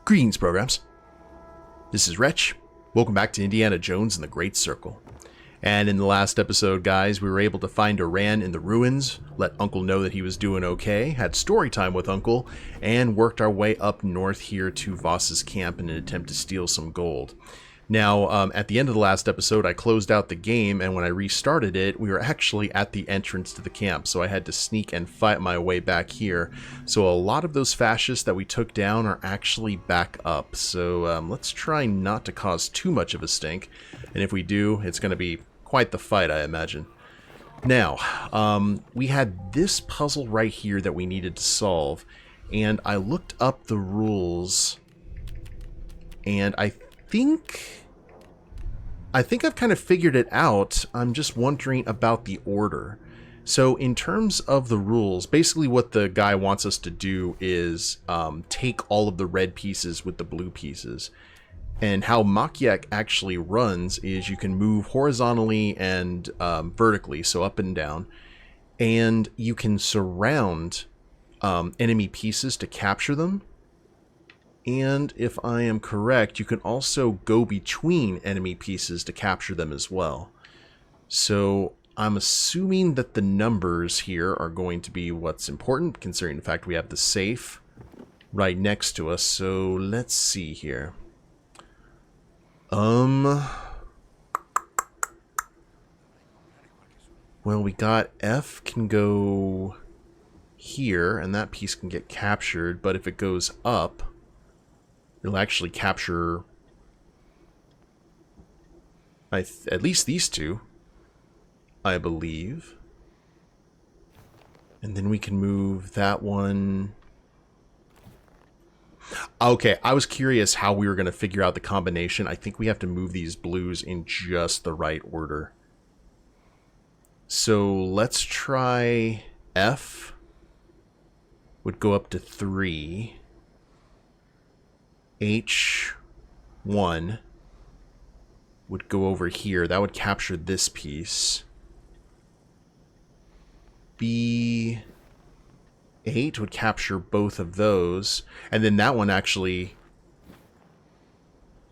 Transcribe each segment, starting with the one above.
Greetings, programs. This is Wretch. Welcome back to Indiana Jones and the Great Circle. And in the last episode, guys, we were able to find Iran in the ruins, let Uncle know that he was doing okay, had story time with Uncle, and worked our way up north here to Voss's camp in an attempt to steal some gold. Now, at the end of the last episode, I closed out the game, and when I restarted it, we were actually at the entrance to the camp, so I had to sneak and fight my way back here. So a lot of those fascists that we took down are actually back up, so let's try not to cause too much of a stink, and if we do, it's going to be quite the fight, I imagine. Now, we had this puzzle right here that we needed to solve, and I looked up the rules, and I think I've kind of figured it out. I'm just wondering about the order. So in terms of the rules, basically what the guy wants us to do is take all of the red pieces with the blue pieces. And how Makiak actually runs is you can move horizontally and vertically, so up and down. And you can surround enemy pieces to capture them. And if I am correct, you can also go between enemy pieces to capture them as well. So I'm assuming that the numbers here are going to be what's important, considering the fact we have the safe right next to us. So let's see here. Well, we got F can go here, and that piece can get captured, but if it goes up, it'll actually capture at least these two, I believe. And then we can move that one. Okay, I was curious how we were going to figure out the combination. I think we have to move these blues in just the right order. So let's try F. Would go up to 3. H1 would go over here. That would capture this piece. B8 would capture both of those. And then that one actually,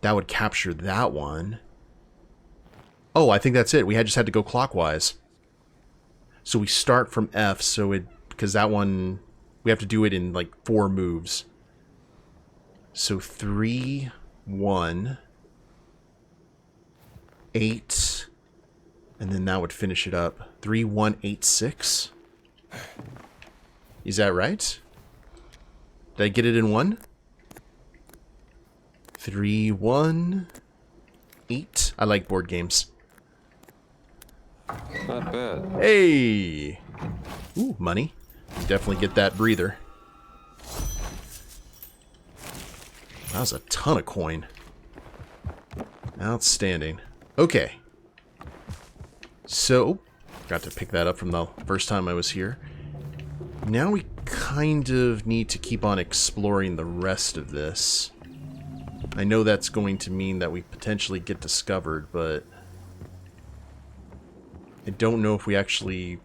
that would capture that one. Oh, I think that's it. We just had to go clockwise. So we start from F, because that one, we have to do it in like 4 moves. So 3, 1, 8, and then that would finish it up. 3, 1, 8, 6. Is that right? Did I get it in 1? 3, 1, 8. I like board games. Not bad. Hey! Ooh, money. Definitely get that breather. That was a ton of coin. Outstanding. Okay. So, got to pick that up from the first time I was here. Now we kind of need to keep on exploring the rest of this. I know that's going to mean that we potentially get discovered, but I don't know if we actually...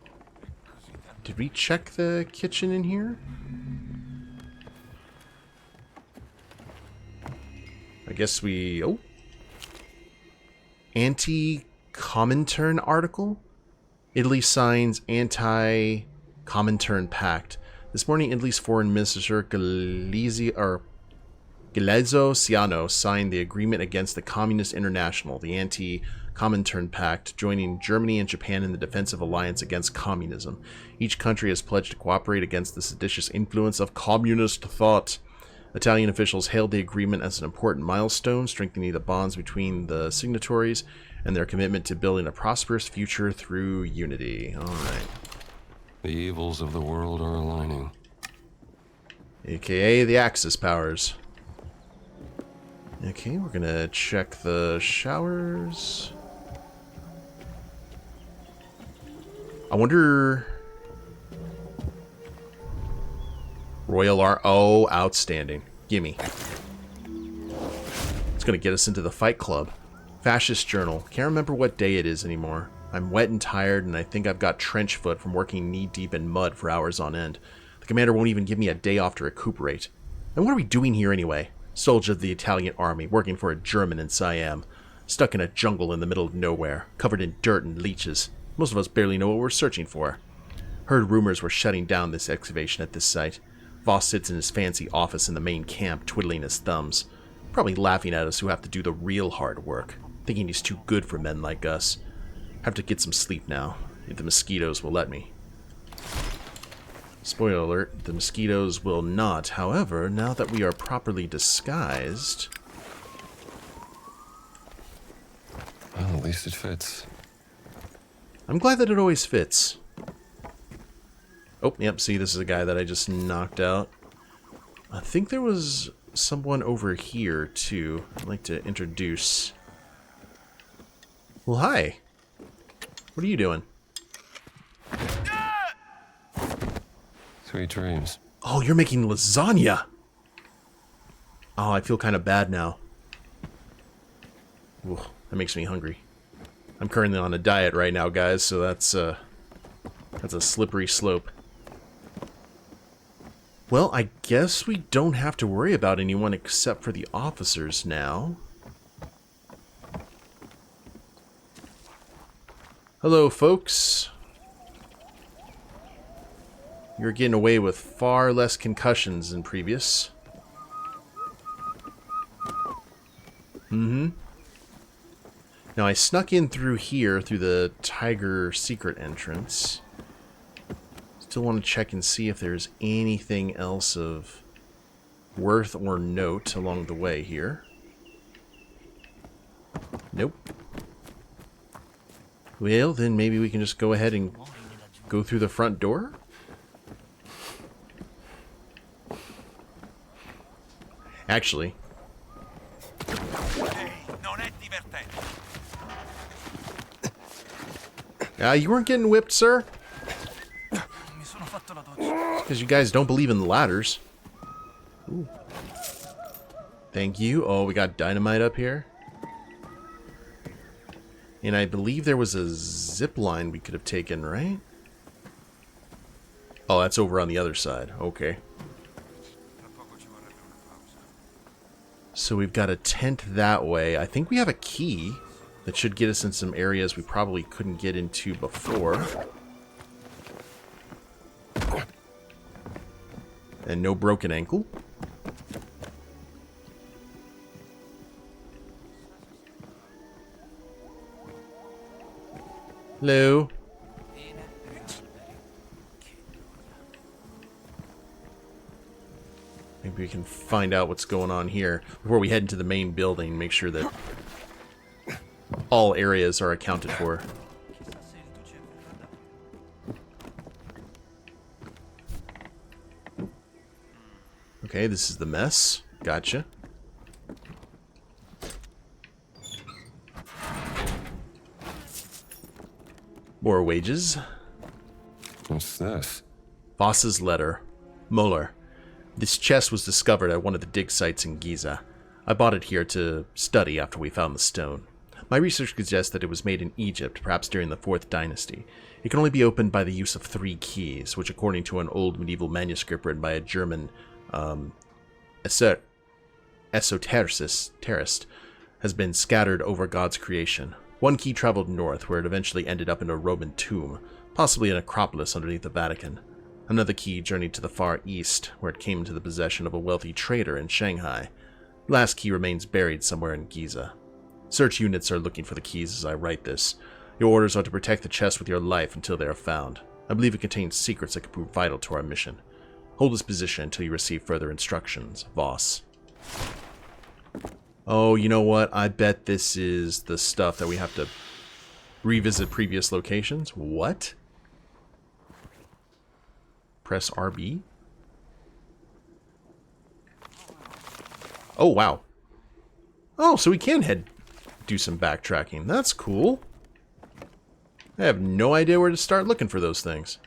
Did we check the kitchen in here? I guess we... Oh. Anti-Comintern article? Italy signs anti-Comintern pact. This morning, Italy's foreign minister Galeazzo Ciano signed the agreement against the Communist International, the anti-Comintern pact, joining Germany and Japan in the defensive alliance against communism. Each country has pledged to cooperate against the seditious influence of communist thought. Italian officials hailed the agreement as an important milestone, strengthening the bonds between the signatories and their commitment to building a prosperous future through unity. All right. The evils of the world are aligning. AKA the Axis powers. Okay, we're gonna check the showers. I wonder... Royal Oh, outstanding. Gimme. It's gonna get us into the fight club. Fascist journal. Can't remember what day it is anymore. I'm wet and tired, and I think I've got trench foot from working knee-deep in mud for hours on end. The commander won't even give me a day off to recuperate. And what are we doing here anyway? Soldier of the Italian army, working for a German in Siam. Stuck in a jungle in the middle of nowhere, covered in dirt and leeches. Most of us barely know what we're searching for. Heard rumors were shutting down this excavation at this site. Voss sits in his fancy office in the main camp, twiddling his thumbs. Probably laughing at us who have to do the real hard work, thinking he's too good for men like us. Have to get some sleep now, if the mosquitoes will let me. Spoiler alert, the mosquitoes will not. However, now that we are properly disguised... Well, at least it fits. I'm glad that it always fits. Oh, yep, see, this is a guy that I just knocked out. I think there was someone over here, too, I'd like to introduce. Well, hi. What are you doing? Sweet dreams. Oh, you're making lasagna! Oh, I feel kind of bad now. Ooh, that makes me hungry. I'm currently on a diet right now, guys, so that's a slippery slope. Well, I guess we don't have to worry about anyone except for the officers now. Hello, folks. You're getting away with far less concussions than previous. Now, I snuck in through here, through the Tiger secret entrance. Still want to check and see if there's anything else of worth or note along the way here. Nope. Well, then maybe we can just go ahead and go through the front door? Actually... you weren't getting whipped, sir? Because you guys don't believe in ladders. Ooh. Thank you. Oh, we got dynamite up here. And I believe there was a zip line we could have taken, right? Oh, that's over on the other side. Okay. So we've got a tent that way. I think we have a key that should get us in some areas we probably couldn't get into before. And no broken ankle. Hello. Maybe we can find out what's going on here before we head into the main building. Make sure that all areas are accounted for. Okay, this is the mess. Gotcha. More wages. What's this? Voss's letter. Muller. This chest was discovered at one of the dig sites in Giza. I bought it here to study after we found the stone. My research suggests that it was made in Egypt, perhaps during the 4th dynasty. It can only be opened by the use of 3 keys, which according to an old medieval manuscript written by a German esotericist, has been scattered over God's creation. One key traveled north, where it eventually ended up in a Roman tomb, possibly an necropolis underneath the Vatican. Another key journeyed to the far east, where it came into the possession of a wealthy trader in Shanghai. The last key remains buried somewhere in Giza. Search units are looking for the keys as I write this. Your orders are to protect the chest with your life until they are found. I believe it contains secrets that could prove vital to our mission. Hold this position until you receive further instructions, Voss. Oh, you know what? I bet this is the stuff that we have to revisit previous locations. What? Press RB? Oh, wow. Oh, so we can do some backtracking. That's cool. I have no idea where to start looking for those things.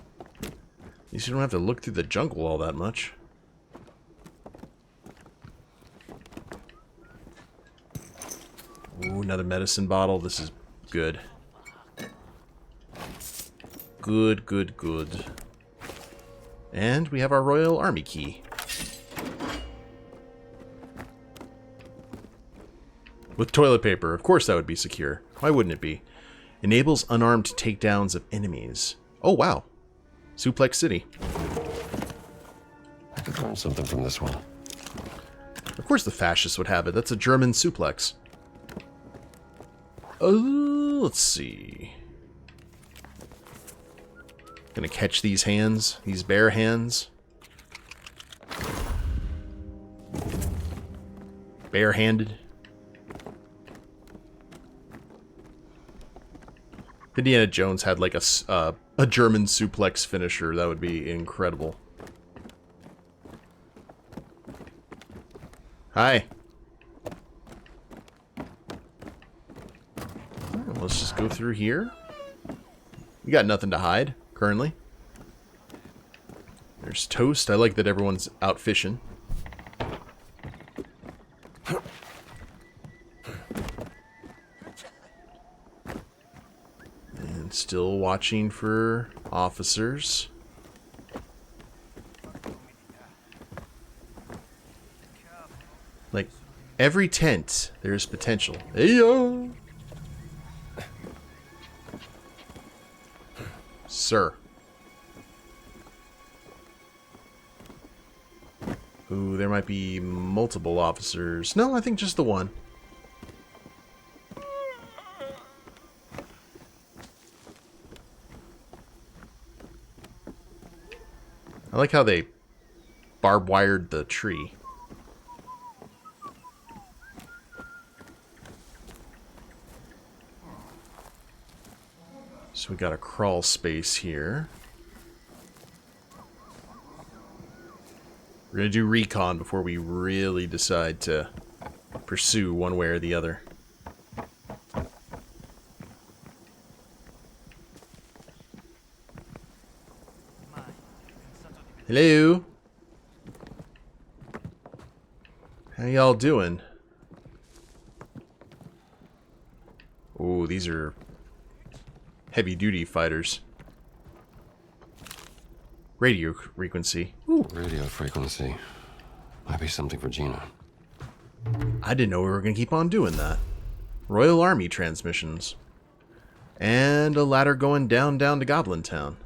At least you don't have to look through the jungle all that much. Ooh, another medicine bottle. This is good. Good, good, good. And we have our Royal Army key. With toilet paper. Of course that would be secure. Why wouldn't it be? Enables unarmed takedowns of enemies. Oh, wow. Suplex City. I could learn something from this one. Of course the fascists would have it. That's a German suplex. Let's see. Gonna catch these hands. These bare hands. Barehanded. If Indiana Jones had like a German suplex finisher, that would be incredible. Hi. Right, let's just go through here. We got nothing to hide, currently. There's toast. I like that everyone's out fishing. And still watching for officers. Like, every tent, there's potential. Hey-yo! Sir. Ooh, there might be multiple officers. No, I think just the one. I like how they barbed wired the tree. So we got a crawl space here. We're going to do recon before we really decide to pursue one way or the other. Hello? How y'all doing? Oh, these are heavy-duty fighters. Radio frequency. Ooh. Radio frequency. Might be something for Gina. I didn't know we were going to keep on doing that. Royal Army transmissions. And a ladder going down to Goblin Town.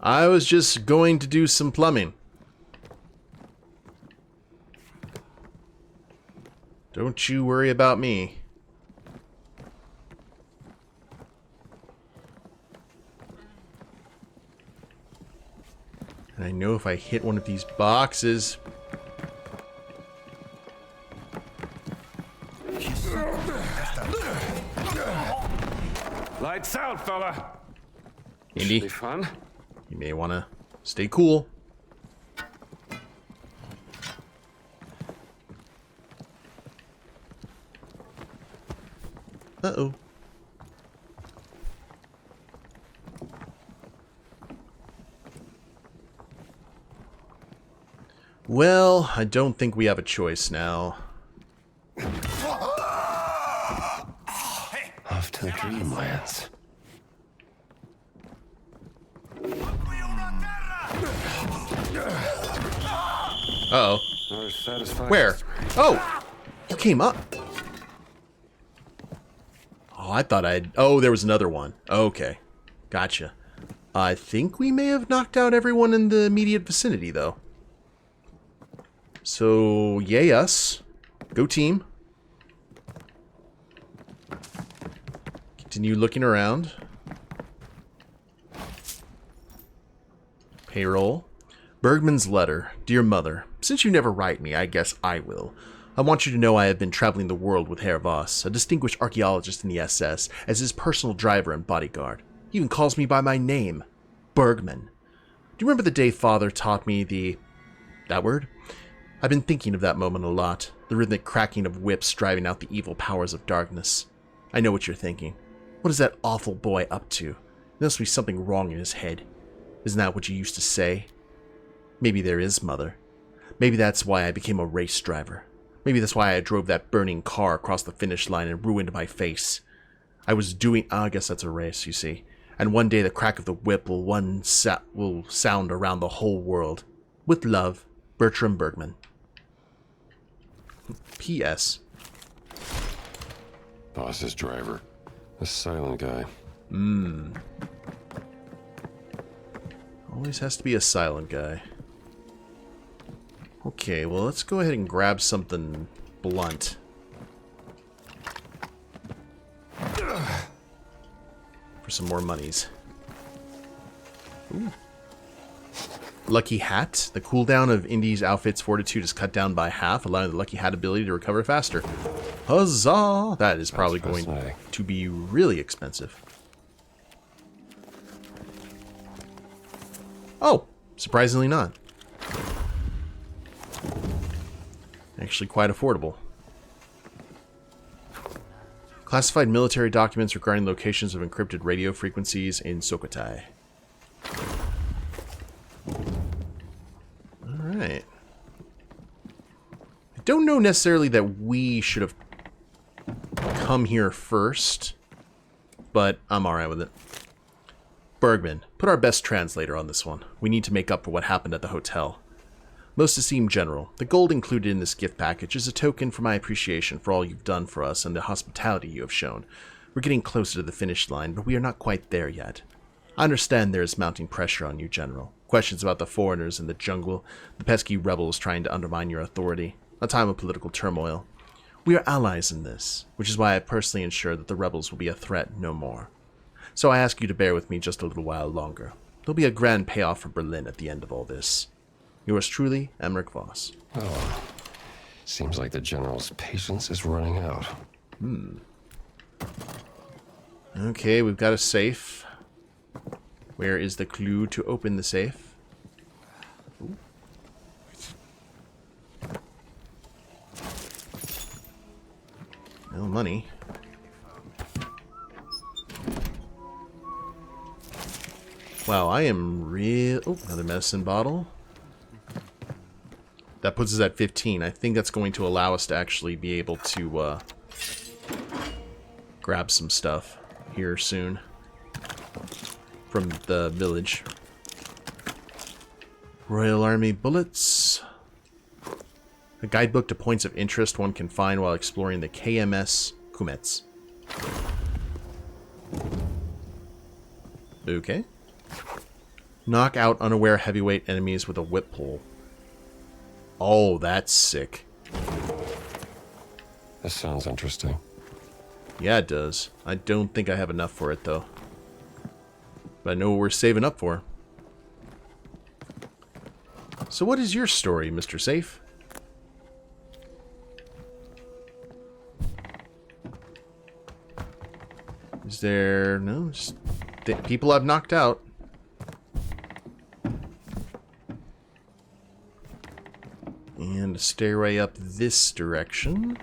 I was just going to do some plumbing. Don't you worry about me. And I know if I hit one of these boxes... Lights out, fella! Indy, Should be fun. you may want to stay cool. Uh-oh. Well, I don't think we have a choice now. Off to the dreamlands. Uh-oh. Not satisfied. Where? Oh! You came up. Oh, I thought I'd... Oh, there was another one. Okay. Gotcha. I think we may have knocked out everyone in the immediate vicinity, though. So, yay us. Go team. Continue looking around. Payroll. Bergman's letter. Dear Mother, since you never write me, I guess I will. I want you to know I have been traveling the world with Herr Voss, a distinguished archaeologist in the SS, as his personal driver and bodyguard. He even calls me by my name, Bergman. Do you remember the day Father taught me that word? I've been thinking of that moment a lot, the rhythmic cracking of whips driving out the evil powers of darkness. I know what you're thinking. What is that awful boy up to? There must be something wrong in his head. Isn't that what you used to say? Maybe there is, Mother. Maybe that's why I became a race driver. Maybe that's why I drove that burning car across the finish line and ruined my face. I was doing... I guess that's a race, you see. And one day the crack of the whip will sound around the whole world. With love, Bertram Bergman. P.S. Boss's driver. A silent guy. Always has to be a silent guy. Okay, well, let's go ahead and grab something blunt. For some more monies. Ooh. Lucky Hat. The cooldown of Indy's outfit's fortitude is cut down by half, allowing the Lucky Hat ability to recover faster. Huzzah! That is probably going to be really expensive. Oh, surprisingly not. Actually quite affordable. Classified military documents regarding locations of encrypted radio frequencies in Sukhothai. Alright. I don't know necessarily that we should have come here first, but I'm alright with it. Bergman, put our best translator on this one. We need to make up for what happened at the hotel. Most esteemed General, the gold included in this gift package is a token for my appreciation for all you've done for us and the hospitality you have shown. We're getting closer to the finish line, but we are not quite there yet. I understand there is mounting pressure on you, General. Questions about the foreigners in the jungle, the pesky rebels trying to undermine your authority, a time of political turmoil. We are allies in this, which is why I personally ensure that the rebels will be a threat no more. So I ask you to bear with me just a little while longer. There'll be a grand payoff for Berlin at the end of all this. Yours truly, Emmerich Voss. Oh, seems like the General's patience is running out. Okay, we've got a safe. Where is the clue to open the safe? Ooh. No money. Wow, I am real... Oh, another medicine bottle. That puts us at 15. I think that's going to allow us to actually be able to grab some stuff here soon from the village. Royal Army bullets. A guidebook to points of interest one can find while exploring the KMS Kumets. Okay. Knock out unaware heavyweight enemies with a whip pole. Oh, that's sick. This sounds interesting. Yeah, it does. I don't think I have enough for it, though. But I know what we're saving up for. So what is your story, Mr. Safe? Is there... No, just people I've knocked out. And a stairway up this direction.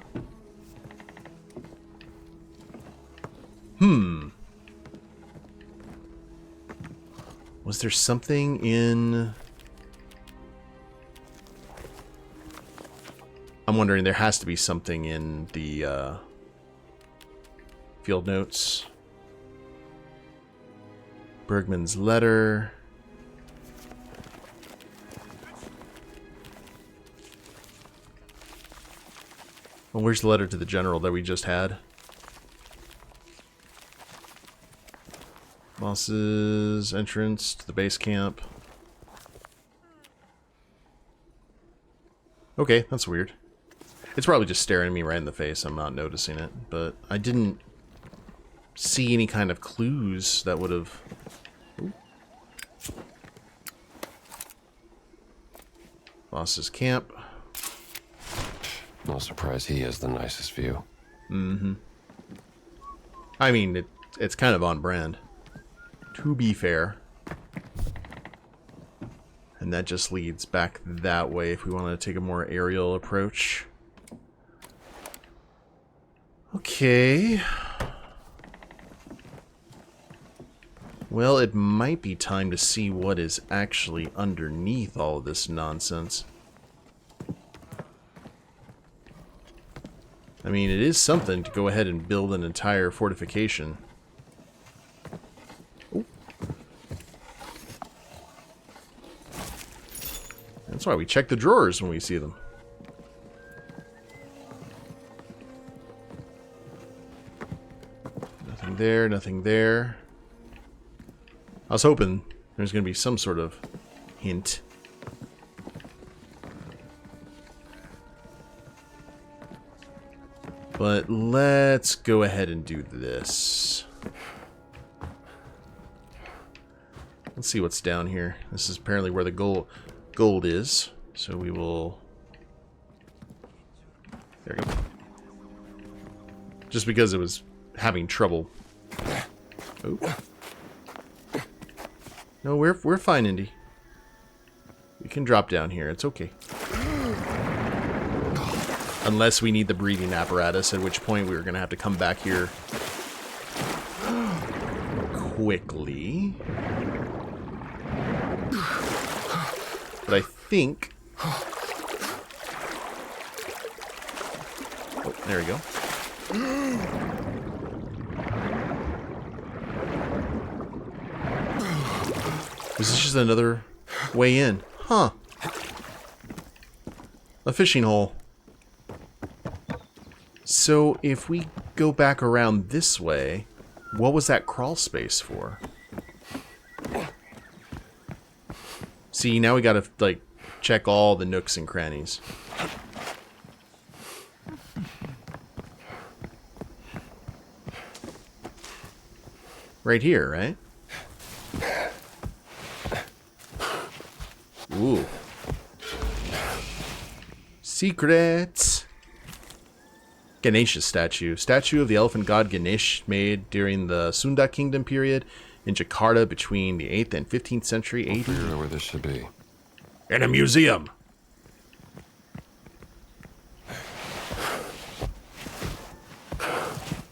Was there something in... I'm wondering, there has to be something in the field notes. Bergman's letter. Well, where's the letter to the general that we just had? Voss's entrance to the base camp. Okay, that's weird. It's probably just staring me right in the face. I'm not noticing it, but I didn't see any kind of clues that would have... Ooh. Voss's camp. No surprise he has the nicest view. Mm-hmm. I mean, it's kind of on brand, to be fair. And that just leads back that way if we want to take a more aerial approach. Okay. Well, it might be time to see what is actually underneath all of this nonsense. I mean, it is something to go ahead and build an entire fortification. Ooh. That's why we check the drawers when we see them. Nothing there, nothing there. I was hoping there's going to be some sort of hint. But let's go ahead and do this. Let's see what's down here. This is apparently where the gold is. So we will... There we go. Just because it was having trouble. Oh. No, we're fine, Indy. We can drop down here. It's okay. Unless we need the breathing apparatus, at which point we were going to have to come back here quickly. But I think... Oh, there we go. Was this just another way in? Huh. A fishing hole. So, if we go back around this way, what was that crawl space for? See, now we gotta, like, check all the nooks and crannies. Right here, right? Ooh. Secrets! Ganesha's statue. Statue of the elephant god Ganesh made during the Sunda Kingdom period in Jakarta between the 8th and 15th century AD. I figured out where this should be. In a museum!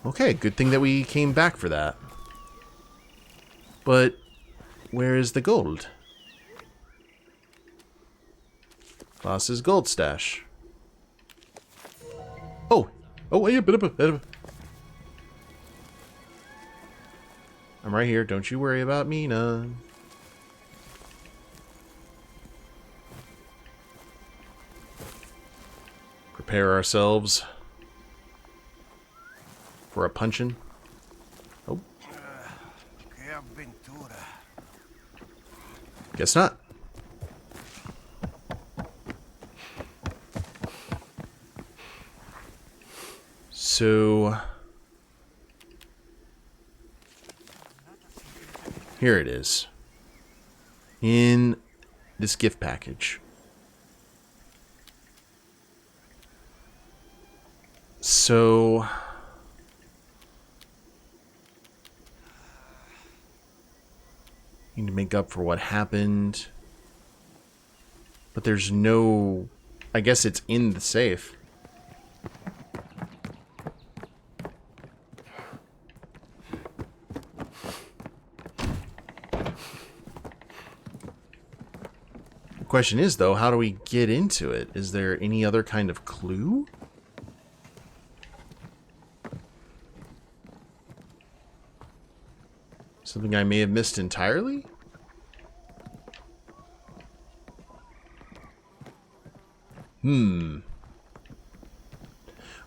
Okay, good thing that we came back for that. But where is the gold? Voss's gold stash. Oh! Oh, yeah, I'm right here. Don't you worry about me none. Prepare ourselves for a punchin'. Oh. Guess not. So, here it is. In this gift package. So, need to make up for what happened. But there's no... I guess it's in the safe. The question is, though, how do we get into it? Is there any other kind of clue? Something I may have missed entirely?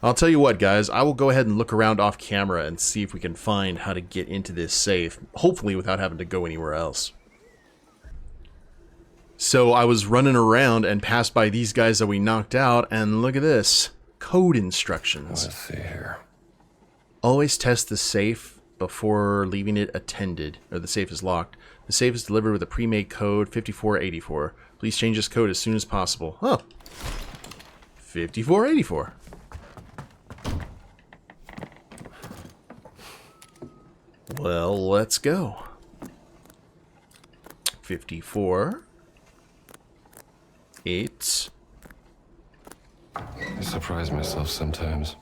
I'll tell you what, guys. I will go ahead and look around off camera and see if we can find how to get into this safe. Hopefully without having to go anywhere else. So I was running around and passed by these guys that we knocked out, and look at this. Code instructions. Let's see here. Always test the safe before leaving it attended, or the safe is locked. The safe is delivered with a pre-made code 5484. Please change this code as soon as possible. Oh. 5484. Well, let's go. 54. 8. I surprise myself sometimes.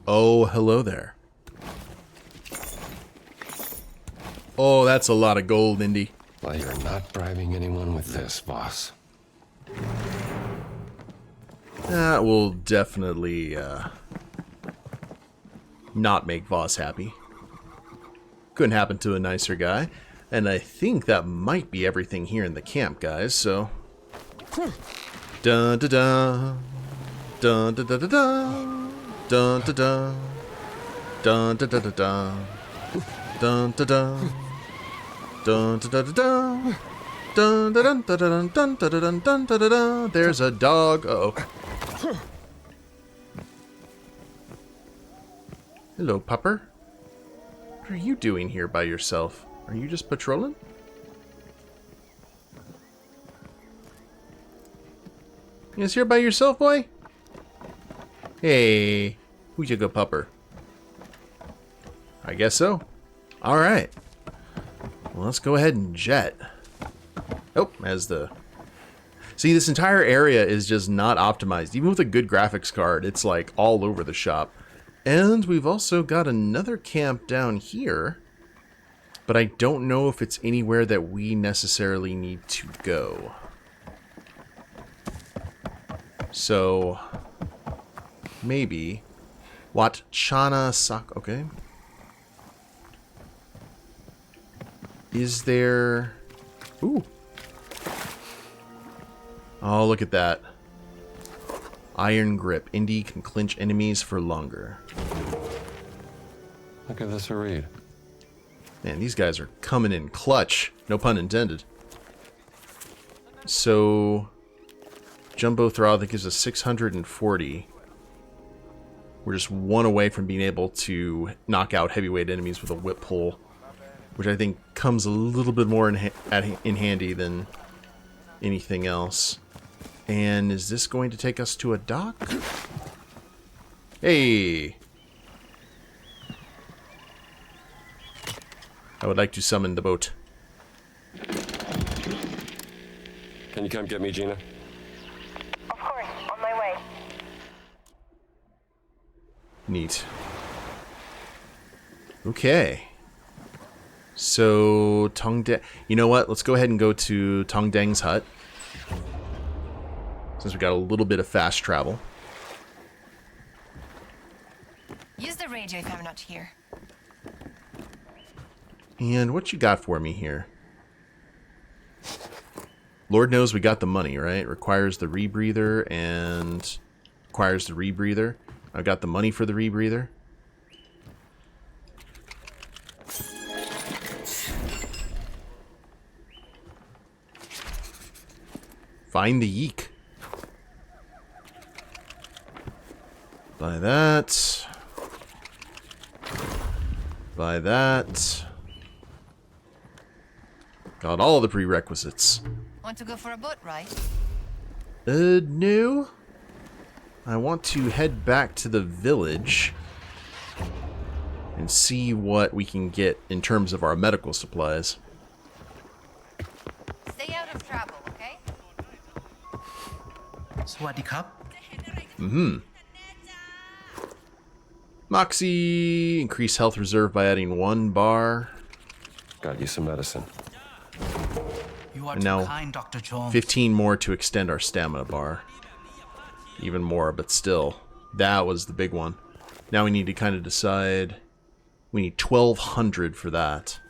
Oh, hello there. Oh, that's a lot of gold, Indy. Well, you're not bribing anyone with this, Voss. That will definitely not make Voss happy. Couldn't happen to a nicer guy. And I think that might be everything here in the camp, guys, so... Dun da da. Dun da da da da. Dun da da. Dun da da da da. Dun da da. Dun da da da da. Dun da dun da dun dun da dun dun da da. There's a dog. Uh-oh. Hello, pupper. What are you doing here by yourself? Are you just patrolling? You just here by yourself, boy? Hey, who's your good pupper? I guess so. Alright. Well, let's go ahead and jet. Oh, as the... See, this entire area is just not optimized. Even with a good graphics card, it's like all over the shop. And we've also got another camp down here. But I don't know if it's anywhere that we necessarily need to go. So, maybe. Watchana Sak... Okay. Is there... Ooh. Oh, look at that. Iron grip. Indy can clinch enemies for longer. I'll give this a read. Man, these guys are coming in clutch. No pun intended. So, Jumbo Throttle, that gives us 640. We're just one away from being able to knock out heavyweight enemies with a whip pull, which I think comes a little bit more in handy than anything else. And is this going to take us to a dock? Hey! I would like to summon the boat. Can you come get me, Gina? Of course, on my way. Neat. Okay. So, Tongdeng... You know what? Let's go ahead and go to Tongdeng's hut. Since we got a little bit of fast travel. Use the radio if I'm not here. And what you got for me here? Lord knows we got the money, right? Requires the rebreather and... Requires the rebreather. I got the money for the rebreather. Find the yeek. Buy that. Buy that. Got all the prerequisites. Want to go for a boat ride? No. I want to head back to the village and see what we can get in terms of our medical supplies. Stay out of trouble, okay? สวัสดีครับ Moxie, increase health reserve by adding 1 bar. Got you some medicine. You are And too now kind, Dr. Jones. 15 more to extend our stamina bar. Even more, but still. That was the big one. Now we need to kind of decide. We need 1,200 for that.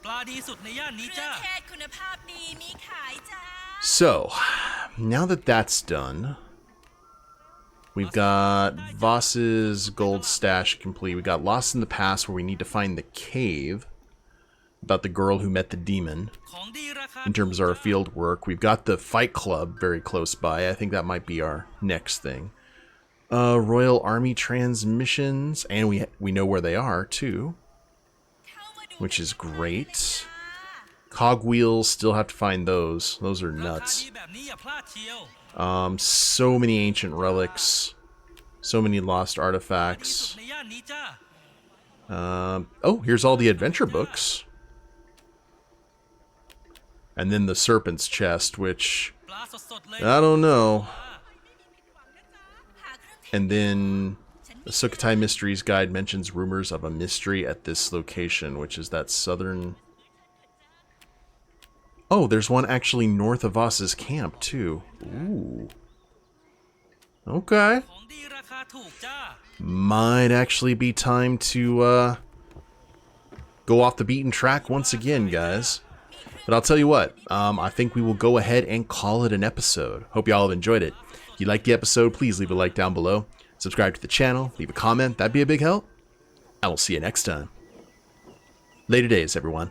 ปลาดีสุดในย่านนี้จ้า แพทย์คุณภาพดีมีขายจ้า So, now that that's done, we've got Voss's gold stash complete. We got Lost in the Past, where we need to find the cave about the girl who met the demon. ของดีราคา In terms of our field work, we've got the Fight Club very close by. I think that might be our next thing. Royal Army transmissions, and we know where they are too, which is great. Cogwheels, still have to find those. Those are ราคา nuts. ดีแบบนี้อย่าพลาดเชียว So many ancient relics, so many lost ดีสุด artifacts. ในย่านนี้จ้า Oh, here's all the adventure books. And then the Serpent's Chest, which ปลาสดๆเลย I don't know. And then the Sukhothai Mysteries Guide mentions rumors of a mystery at this location, which is that southern... Oh, there's one actually north of Voss's camp, too. Ooh. Okay. ของดีราคาถูกจ้า Might actually be time to go off the beaten track once again, guys. But I'll tell you what, I think we will go ahead and call it an episode. Hope y'all have enjoyed it. If you liked the episode, please leave a like down below. Subscribe to the channel, leave a comment, that'd be a big help. I will see you next time. Later days, everyone.